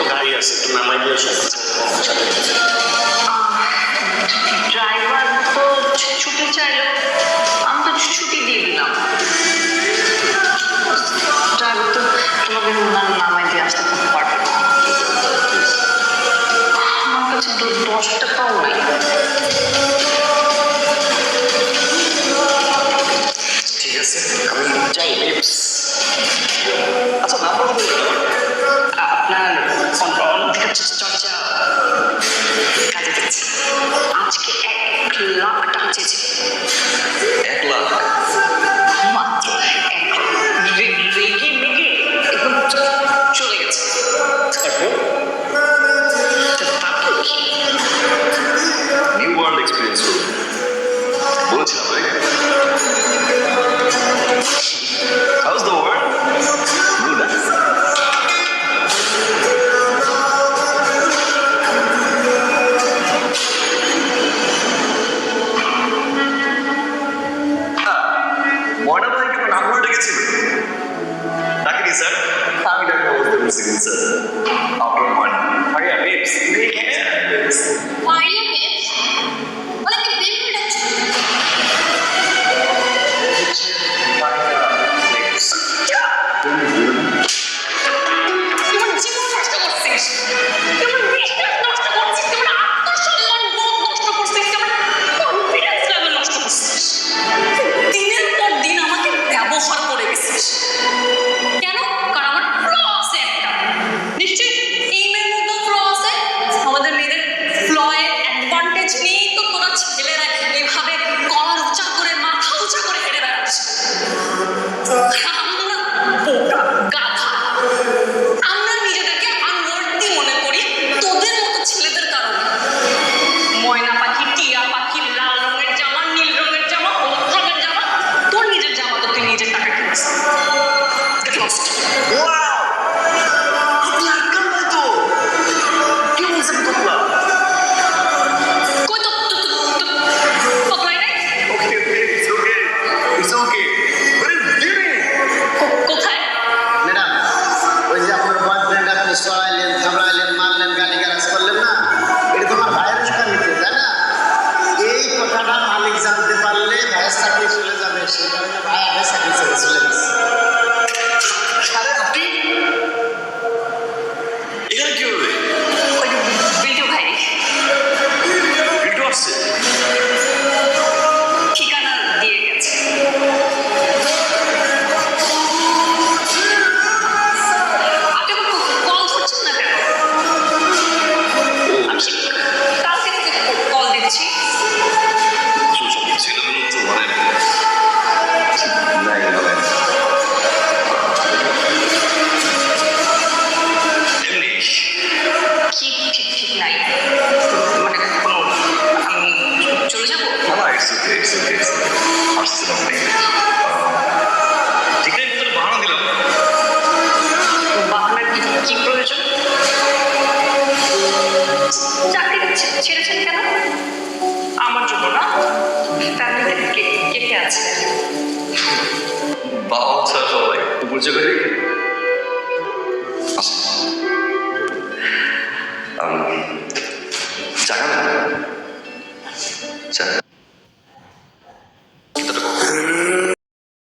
তো গাড়ি আছে, একটু নামাই দিয়ে ড্রাইভার তো ছুটি চাইলো, আমি তো ছুটি দিয়ে দিলাম। ড্রাইভার তো তোমাকে নামাই দিয়ে আসতে পারবে না। আমার কাছে তো 10 টাকাও নাই। ঠিক আছে, আমি যাই বেবস। আচ্ছা, নাম্বার আপনার অনধিকার চর্চা কাজে দিচ্ছে। আজকে 1 লাখ টাকা চেয়েছে। 1 লাখ? মাত্র 1 লাখ। রেগে মেগে একদম চলে গেছে। তারপর কি? নিউ ওয়ার্ল্ড এক্সপিরিয়েন্স করুন বলেছিলাম, right? How's the world? Good. ময়না ভাইকে আমার নাম বলে ডেকেছিল। ডাকিনি স্যার? আমি ডাকি অবস্থা করছি স্যার। আপনার ময়না আরিয়া বেবস, এখানে Maria babes, ওনাকে বের করে ডাকছো। তোমার জীবন নষ্ট করছিস, তোমার বিশ্বাস নষ্ট করছিস, তোমার আত্মসম্মান বোধ নষ্ট করছিস, তোমার কনফিডেন্স লেভেল নষ্ট করছিস। দিনের পর দিন আমাকে ব্যবহার করে গেছিস। কেন? কারণ আমার ফ্ল আছে একটা। নিশ্চয়ই এই মেয়ের মধ্যে ফ্ল আছে। আমাদের মেয়েদের ফ্লয়ের অ্যাডভান্টেজ নিয়েই তো তোরা ছেলেরা এভাবে কলার উঁচা করে মাথা উঁচা করে হেঁটে বেড়াচ্ছিস। আমরা বোকা গাধা, আমরা নিজেদেরকে আনওয়ার্দি মনে করি তোদের মতো ছেলেদের কারণে। ময়না পাখি, টিয়া পাখি, লাল রঙের জামা, নীল রঙের জামা, হলুদ রঙের জামা, তোর নিজের জামা তো তুই নিজের টাকা কিনিস। Get lost. ওয়াও! আপনি আটকান নাই তো? কি বলছেন তোমরা? কই তো পকড়াই নাই? Okay, it's okay. It's okay. What are you doing? কোথায়? ম্যাডাম, ওই যে আপনার বয়ফ্রেন্ড আপনি সরাইলেন, থামড়াইলেন, মারলেন, গালিগালাজ করলেন না, এটা তোমার ভাইয়ের ইস্তামিতে, তাই না? এই কথাটা মালিক জানতে পারলে ভাইয়ের চাকরি চলে যাবে, সেই কারণে ভাই আগে চাকরি ছেড়ে চলে গেছে। আরে আপনি এখানে কি হবে? ওই বিল্টু ভাই বিল্টু আসছে? ঠিকানা দিয়ে গেছে। আপনি কল ধরছেন না কেন? আমি কালকে থেকে কল দিচ্ছি। ছেলেগুলো তো মানে নাই মানে এমনি কি ঠিক নাই? মানে কোনো আমি চলে যাবো? না, ইটস ওকে, ইটস ওকে, আসছিলাম নাই। ঠিক আছে, তোর বাহানা দিলাম। বাহানার কি প্রয়োজন? চাকরি ছেড়েছেন কেন? আমার জন্য না, ফ্যামিলিতে কে কে আছে? বাবা ছাড়া সবাই উপর চোখে